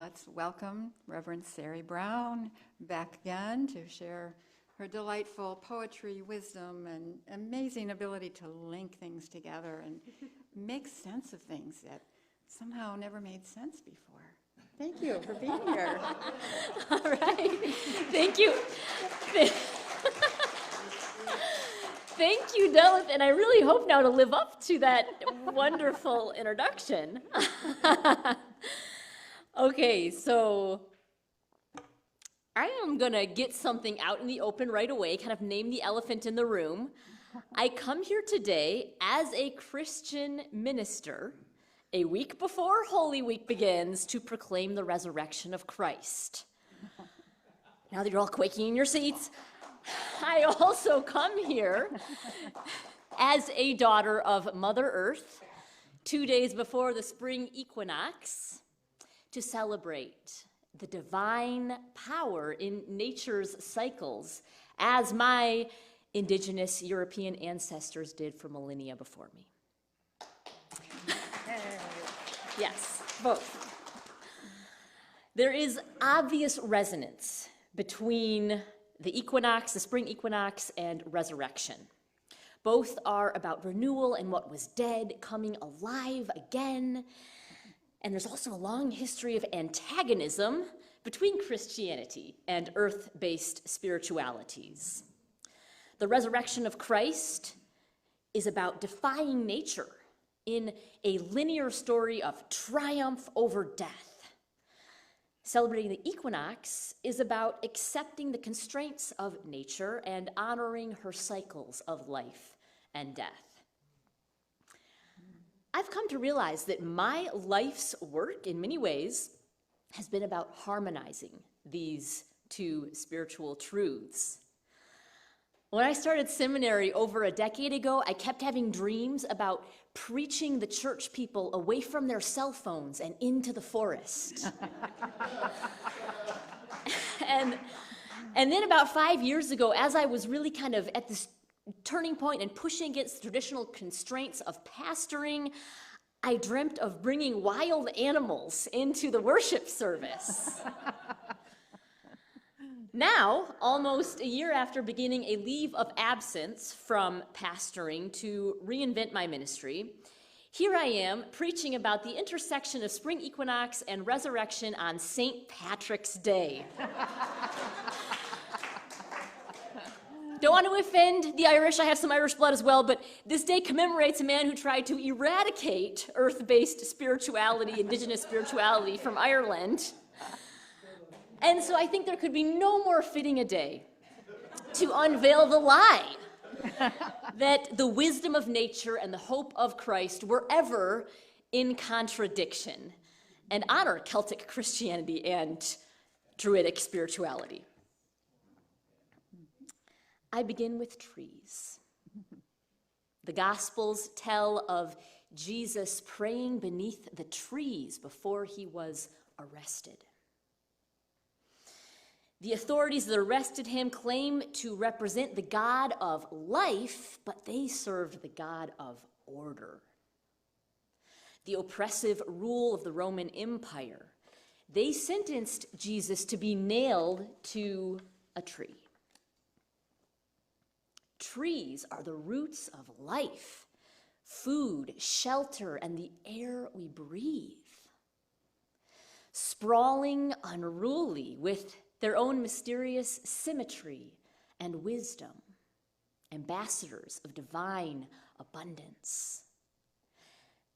Let's welcome Reverend Sari Brown back again to share her delightful poetry, wisdom, and amazing ability to link things together and make sense of things that somehow never made sense before. Thank you for being here. All right. Thank you. Thank you, Delith, and I really hope now to live up to that wonderful introduction. Okay, so I am going to get something out in the open right away, kind of name the elephant in the room. I come here today as a Christian minister, a week before Holy Week begins, to proclaim the resurrection of Christ. Now that you're all quaking in your seats, I also come here as a daughter of Mother Earth, 2 days before the spring equinox, to celebrate the divine power in nature's cycles, as my indigenous European ancestors did for millennia before me. Yes, both. There is obvious resonance between the equinox, the spring equinox, and resurrection. Both are about renewal and what was dead coming alive again. And there's also a long history of antagonism between Christianity and earth-based spiritualities. The resurrection of Christ is about defying nature in a linear story of triumph over death. Celebrating the equinox is about accepting the constraints of nature and honoring her cycles of life and death. I've come to realize that my life's work, in many ways, has been about harmonizing these two spiritual truths. When I started seminary over a decade ago, I kept having dreams about preaching the church people away from their cell phones and into the forest. And then about 5 years ago, as I was really kind of at this turning point and pushing against the traditional constraints of pastoring, I dreamt of bringing wild animals into the worship service. Now, almost a year after beginning a leave of absence from pastoring to reinvent my ministry, here I am preaching about the intersection of spring equinox and resurrection on St. Patrick's Day. Don't want to offend the Irish, I have some Irish blood as well, but this day commemorates a man who tried to eradicate earth-based spirituality, indigenous spirituality from Ireland. And so I think there could be no more fitting a day to unveil the lie that the wisdom of nature and the hope of Christ were ever in contradiction, and honor Celtic Christianity and Druidic spirituality. I begin with trees. The Gospels tell of Jesus praying beneath the trees before he was arrested. The authorities that arrested him claim to represent the God of life, but they served the God of order. The oppressive rule of the Roman Empire. They sentenced Jesus to be nailed to a tree. Trees are the roots of life, food, shelter, and the air we breathe. Sprawling, unruly, with their own mysterious symmetry and wisdom, ambassadors of divine abundance.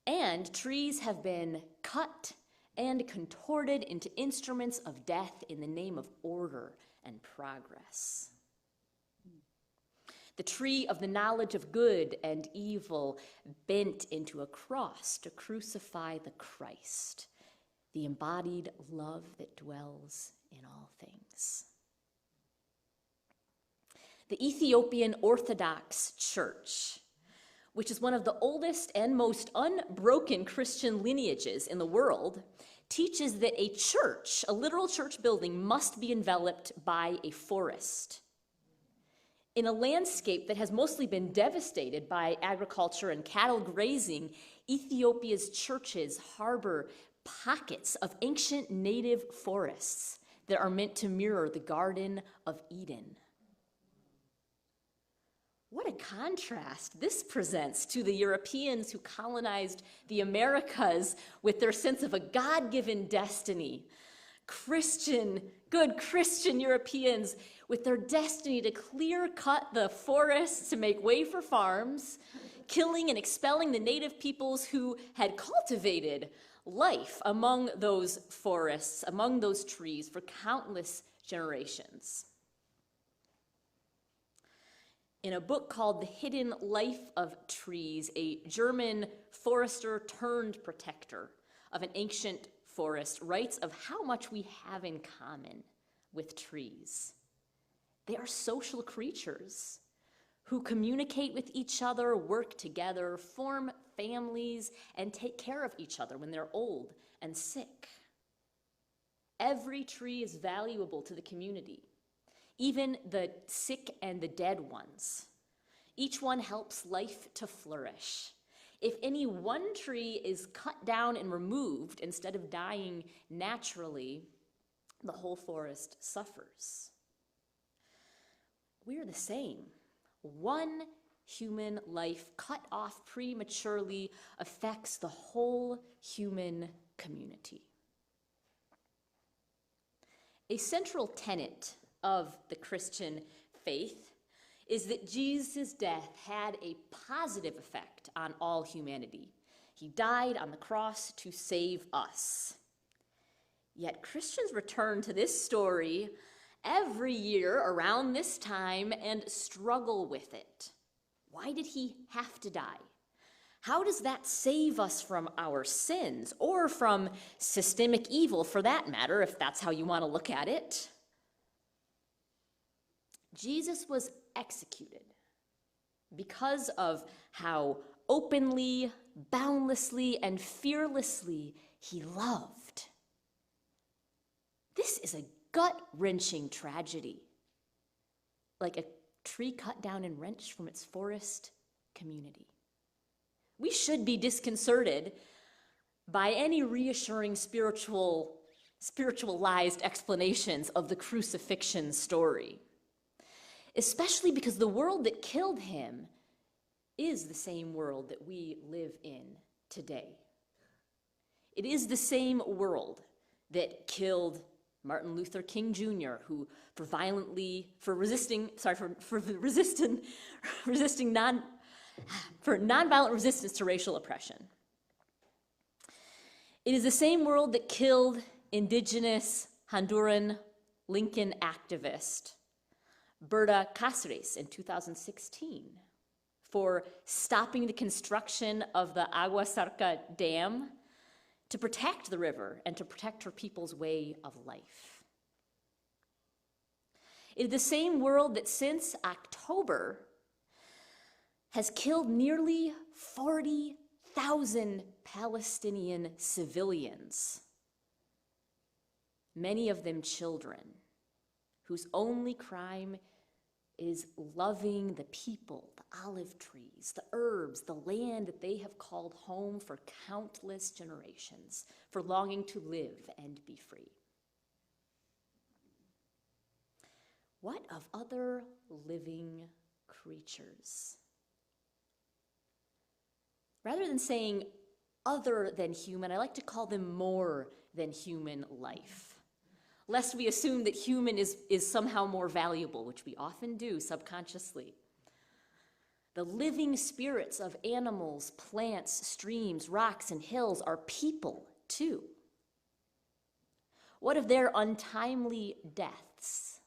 And trees have been cut and contorted into instruments of death in the name of order and progress. The tree of the knowledge of good and evil bent into a cross to crucify the Christ, the embodied love that dwells in all things. The Ethiopian Orthodox Church, which is one of the oldest and most unbroken Christian lineages in the world, teaches that a church, a literal church building, must be enveloped by a forest. In a landscape that has mostly been devastated by agriculture and cattle grazing, Ethiopia's churches harbor pockets of ancient native forests that are meant to mirror the Garden of Eden. What a contrast this presents to the Europeans who colonized the Americas with their sense of a God-given destiny. Good Christian Europeans with their destiny to clear-cut the forests to make way for farms, killing and expelling the native peoples who had cultivated life among those forests, among those trees for countless generations. In a book called The Hidden Life of Trees, a German forester turned protector of an ancient forest writes of how much we have in common with trees. They are social creatures who communicate with each other, work together, form families, and take care of each other when they're old and sick. Every tree is valuable to the community, even the sick and the dead ones. Each one helps life to flourish. If any one tree is cut down and removed instead of dying naturally, the whole forest suffers. We're the same. One human life cut off prematurely affects the whole human community. A central tenet of the Christian faith is that Jesus' death had a positive effect on all humanity. He died on the cross to save us. Yet Christians return to this story every year around this time and struggle with it. Why did he have to die? How does that save us from our sins, or from systemic evil for that matter, if that's how you want to look at it? Jesus was executed because of how openly, boundlessly, and fearlessly he loved. This is a gut-wrenching tragedy, like a tree cut down and wrenched from its forest community. We should be disconcerted by any reassuring spiritualized explanations of the crucifixion story, especially because the world that killed him is the same world that we live in today. It is the same world that killed Martin Luther King Jr., who for nonviolent resistance to racial oppression. It is the same world that killed indigenous Honduran Lincoln activist Berta Cáceres in 2016 for stopping the construction of the Agua Zarca Dam to protect the river and to protect her people's way of life. It is the same world that since October has killed nearly 40,000 Palestinian civilians, many of them children, whose only crime is loving the people, the olive trees, the herbs, the land that they have called home for countless generations, for longing to live and be free. What of other living creatures? Rather than saying other than human, I like to call them more than human life, lest we assume that human is somehow more valuable, which we often do subconsciously. The living spirits of animals, plants, streams, rocks, and hills are people too. What of their untimely deaths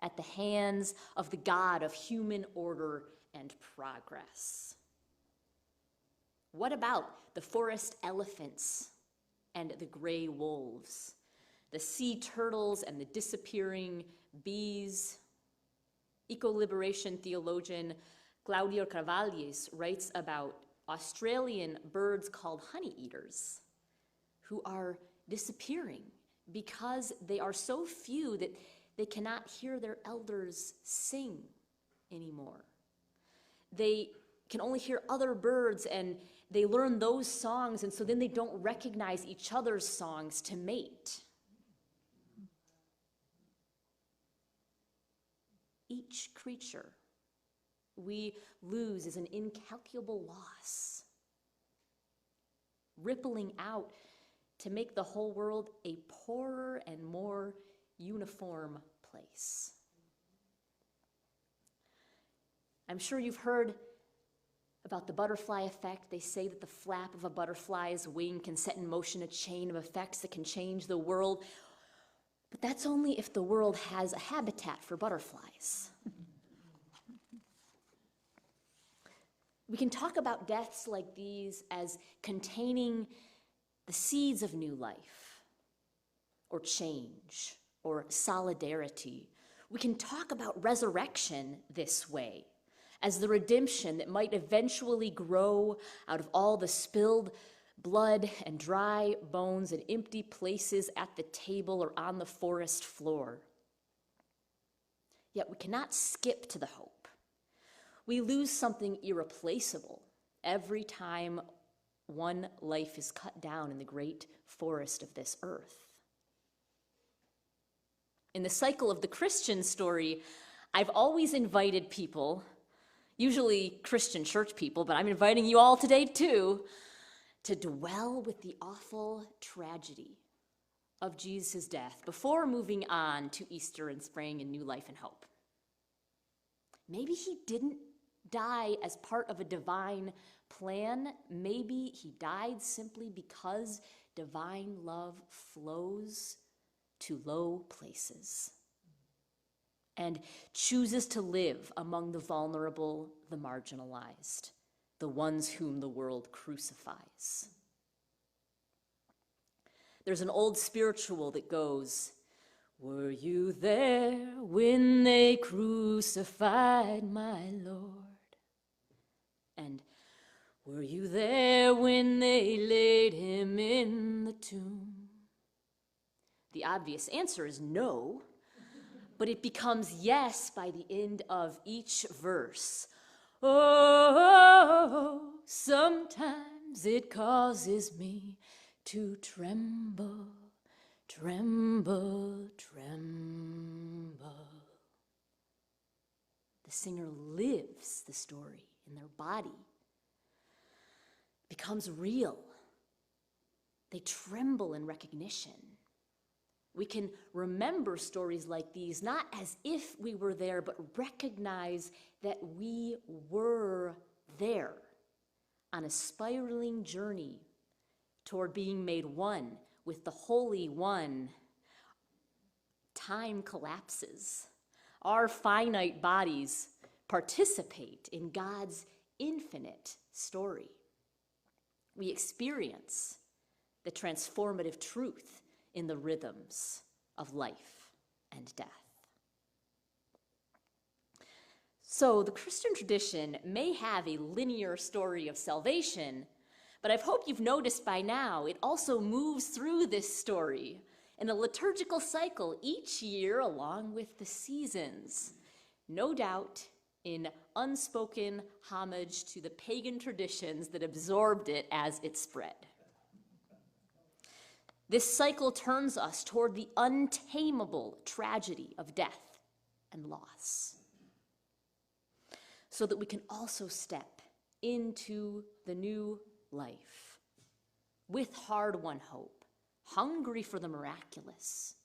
at the hands of the God of human order and progress? What about the forest elephants and the gray wolves, the sea turtles and the disappearing bees? Eco-liberation theologian Claudio Carvalhes writes about Australian birds called honeyeaters who are disappearing because they are so few that they cannot hear their elders sing anymore. They can only hear other birds, and they learn those songs, and so then they don't recognize each other's songs to mate. Each creature we lose is an incalculable loss, rippling out to make the whole world a poorer and more uniform place. I'm sure you've heard about the butterfly effect. They say that the flap of a butterfly's wing can set in motion a chain of effects that can change the world. But that's only if the world has a habitat for butterflies. We can talk about deaths like these as containing the seeds of new life, or change, or solidarity. We can talk about resurrection this way, as the redemption that might eventually grow out of all the spilled blood and dry bones and empty places at the table or on the forest floor. Yet we cannot skip to the hope. We lose something irreplaceable every time one life is cut down in the great forest of this earth. In the cycle of the Christian story, I've always invited people, usually Christian church people, but I'm inviting you all today too, to dwell with the awful tragedy of Jesus' death before moving on to Easter and spring and new life and hope. Maybe he didn't die as part of a divine plan. Maybe he died simply because divine love flows to low places and chooses to live among the vulnerable, the marginalized, the ones whom the world crucifies. There's an old spiritual that goes, "Were you there when they crucified my Lord? And were you there when they laid him in the tomb?" The obvious answer is no, but it becomes yes by the end of each verse. "Oh, sometimes it causes me to tremble, tremble, tremble." The singer lives the story in their body. It becomes real. They tremble in recognition. We can remember stories like these, not as if we were there, but recognize that we were there on a spiraling journey toward being made one with the Holy One. Time collapses. Our finite bodies participate in God's infinite story. We experience the transformative truth in the rhythms of life and death. So the Christian tradition may have a linear story of salvation, but I hope you've noticed by now it also moves through this story in a liturgical cycle each year along with the seasons, no doubt in unspoken homage to the pagan traditions that absorbed it as it spread. This cycle turns us toward the untamable tragedy of death and loss, so that we can also step into the new life with hard-won hope, hungry for the miraculous,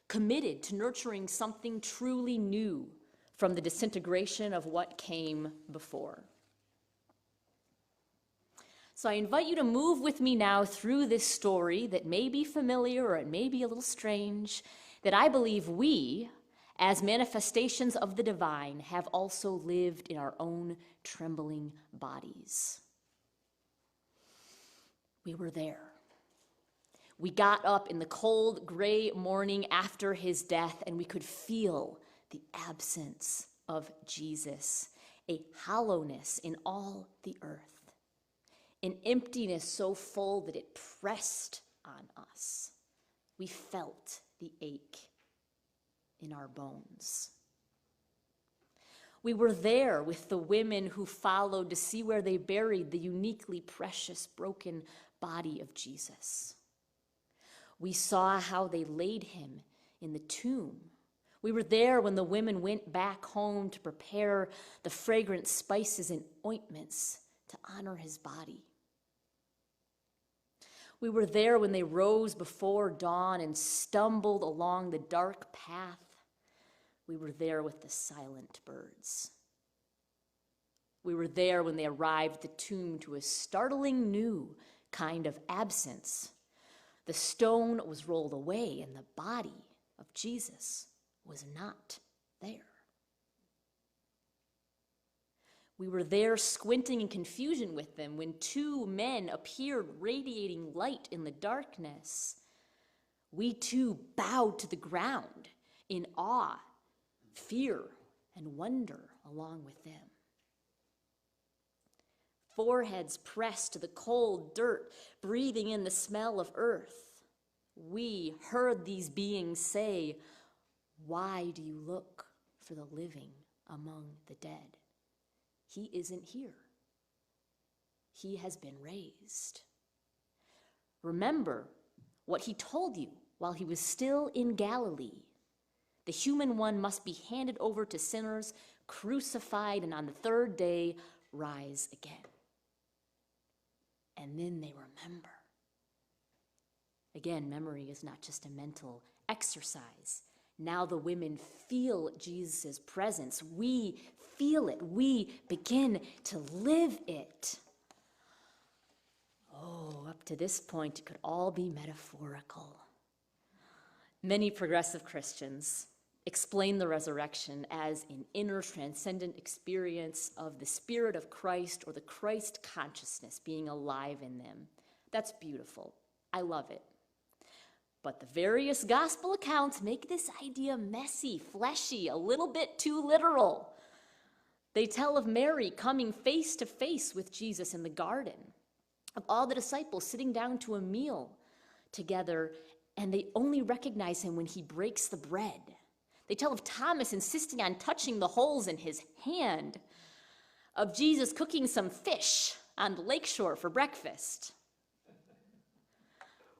committed to nurturing something truly new from the disintegration of what came before. So I invite you to move with me now through this story that may be familiar or it may be a little strange, that I believe we, as manifestations of the divine, have also lived in our own trembling bodies. We were there. We got up in the cold, gray morning after his death, and we could feel the absence of Jesus, a hollowness in all the earth, an emptiness so full that it pressed on us. We felt the ache in our bones. We were there with the women who followed to see where they buried the uniquely precious broken body of Jesus. We saw how they laid him in the tomb. We were there when the women went back home to prepare the fragrant spices and ointments to honor his body. We were there when they rose before dawn and stumbled along the dark path. We were there with the silent birds. We were there when they arrived at the tomb to a startling new kind of absence. The stone was rolled away and the body of Jesus was not there. We were there squinting in confusion with them when two men appeared radiating light in the darkness. We too bowed to the ground in awe, fear, and wonder along with them. Foreheads pressed to the cold dirt, breathing in the smell of earth. We heard these beings say, "Why do you look for the living among the dead? He isn't here. He has been raised. Remember what he told you while he was still in Galilee. The human one must be handed over to sinners, crucified, and on the third day rise again." And then they remember. Again, memory is not just a mental exercise. Now the women feel Jesus' presence. We feel it. We begin to live it. Oh, up to this point, it could all be metaphorical. Many progressive Christians explain the resurrection as an inner transcendent experience of the Spirit of Christ or the Christ consciousness being alive in them. That's beautiful. I love it. But the various gospel accounts make this idea messy, fleshy, a little bit too literal. They tell of Mary coming face to face with Jesus in the garden, of all the disciples sitting down to a meal together, and they only recognize him when he breaks the bread. They tell of Thomas insisting on touching the holes in his hand, of Jesus cooking some fish on the lakeshore for breakfast.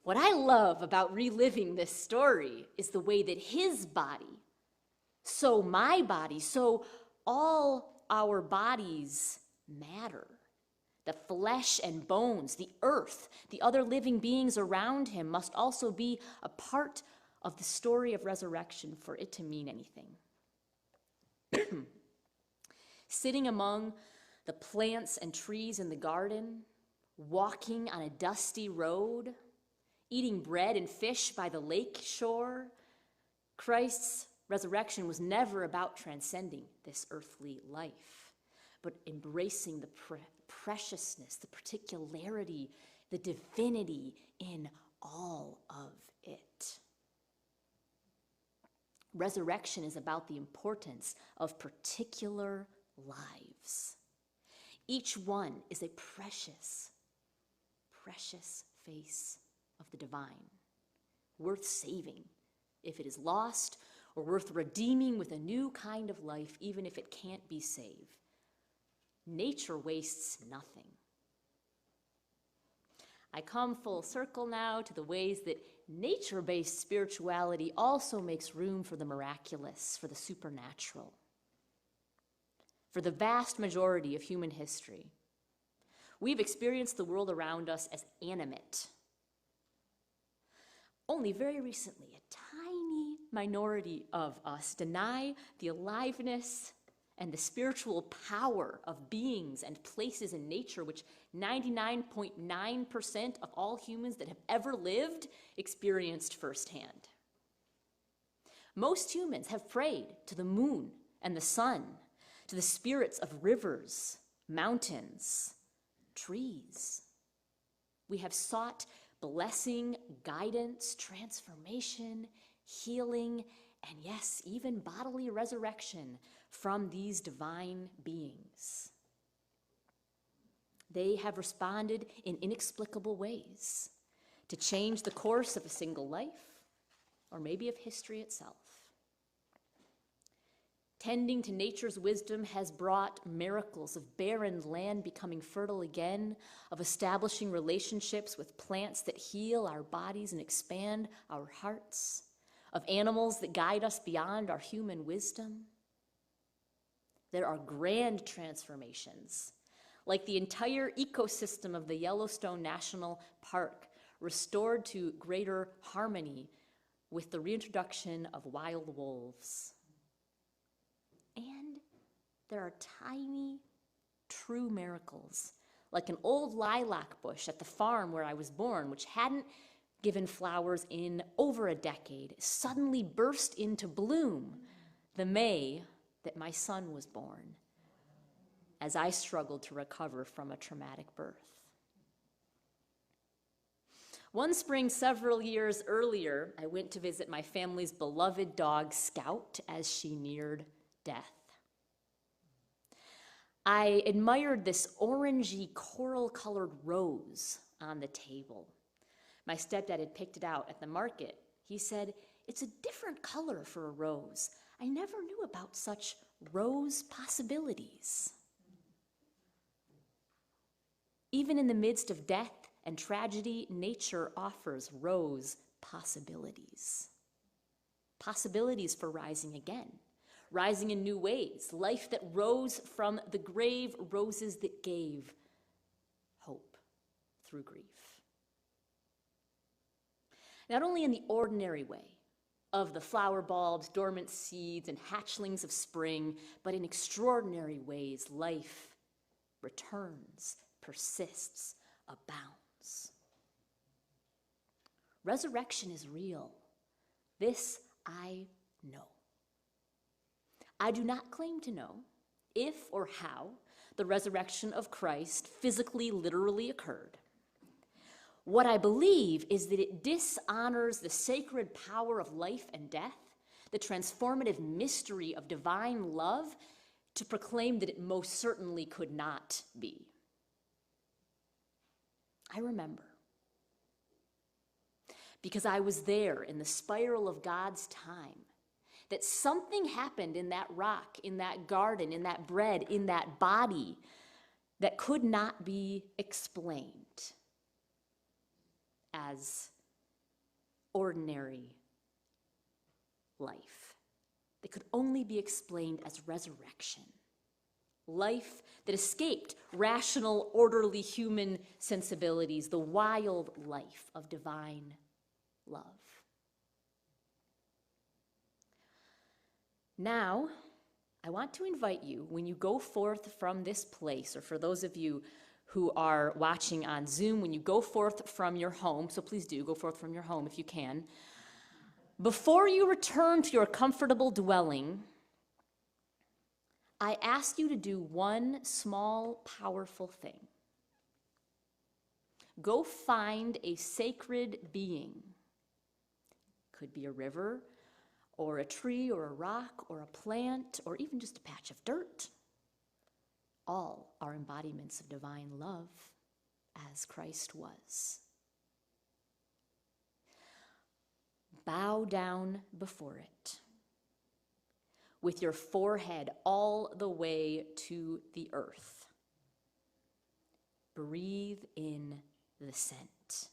What I love about reliving this story is the way that his body, so my body, so all our bodies matter. The flesh and bones, the earth, the other living beings around him must also be a part of the story of resurrection for it to mean anything. Sitting among the plants and trees in the garden, walking on a dusty road, eating bread and fish by the lake shore, Christ's resurrection was never about transcending this earthly life, but embracing the preciousness, the particularity, the divinity in all of it. Resurrection is about the importance of particular lives. Each one is a precious, precious face of the divine, worth saving if it is lost, or worth redeeming with a new kind of life, even if it can't be saved. Nature wastes nothing. I come full circle now to the ways that nature-based spirituality also makes room for the miraculous, for the supernatural. For the vast majority of human history, we've experienced the world around us as animate. Only very recently, a tiny minority of us deny the aliveness and the spiritual power of beings and places in nature, which 99.9% of all humans that have ever lived experienced firsthand. Most humans have prayed to the moon and the sun, to the spirits of rivers, mountains, trees. We have sought blessing, guidance, transformation, healing, and yes, even bodily resurrection from these divine beings. They have responded in inexplicable ways to change the course of a single life, or maybe of history itself. Tending to nature's wisdom has brought miracles of barren land becoming fertile again, of establishing relationships with plants that heal our bodies and expand our hearts, of animals that guide us beyond our human wisdom. There are grand transformations, like the entire ecosystem of the Yellowstone National Park, restored to greater harmony with the reintroduction of wild wolves. And there are tiny, true miracles, like an old lilac bush at the farm where I was born, which hadn't given flowers in over a decade, suddenly burst into bloom the May that my son was born, as I struggled to recover from a traumatic birth. One spring several years earlier, I went to visit my family's beloved dog, Scout, as she neared death. I admired this orangey coral-colored rose on the table. My stepdad had picked it out at the market. He said, "It's a different color for a rose. I never knew about such rose possibilities." Even in the midst of death and tragedy, nature offers rose possibilities. Possibilities for rising again, rising in new ways, life that rose from the grave, roses that gave hope through grief. Not only in the ordinary way of the flower bulbs, dormant seeds, and hatchlings of spring, but in extraordinary ways, life returns, persists, abounds. Resurrection is real. This I know. I do not claim to know if or how the resurrection of Christ physically, literally occurred. What I believe is that it dishonors the sacred power of life and death, the transformative mystery of divine love, to proclaim that it most certainly could not be. I remember, because I was there in the spiral of God's time, that something happened in that rock, in that garden, in that bread, in that body that could not be explained as ordinary life. That could only be explained as resurrection. Life that escaped rational, orderly human sensibilities, the wild life of divine love. Now, I want to invite you, when you go forth from this place, or for those of you who are watching on Zoom, when you go forth from your home, so please do go forth from your home if you can, before you return to your comfortable dwelling, I ask you to do one small, powerful thing. Go find a sacred being. Could be a river, or a tree, or a rock, or a plant, or even just a patch of dirt. All are embodiments of divine love, as Christ was. Bow down before it, with your forehead all the way to the earth. Breathe in the scent.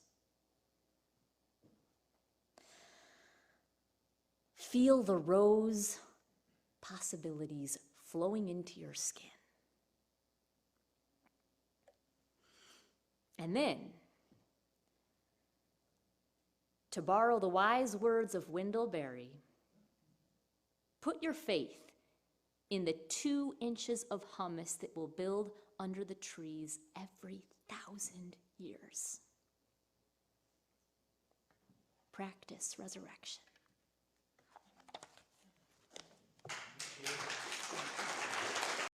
Feel the rose possibilities flowing into your skin. And then, to borrow the wise words of Wendell Berry, put your faith in the 2 inches of humus that will build under the trees every 1,000 years. Practice resurrection.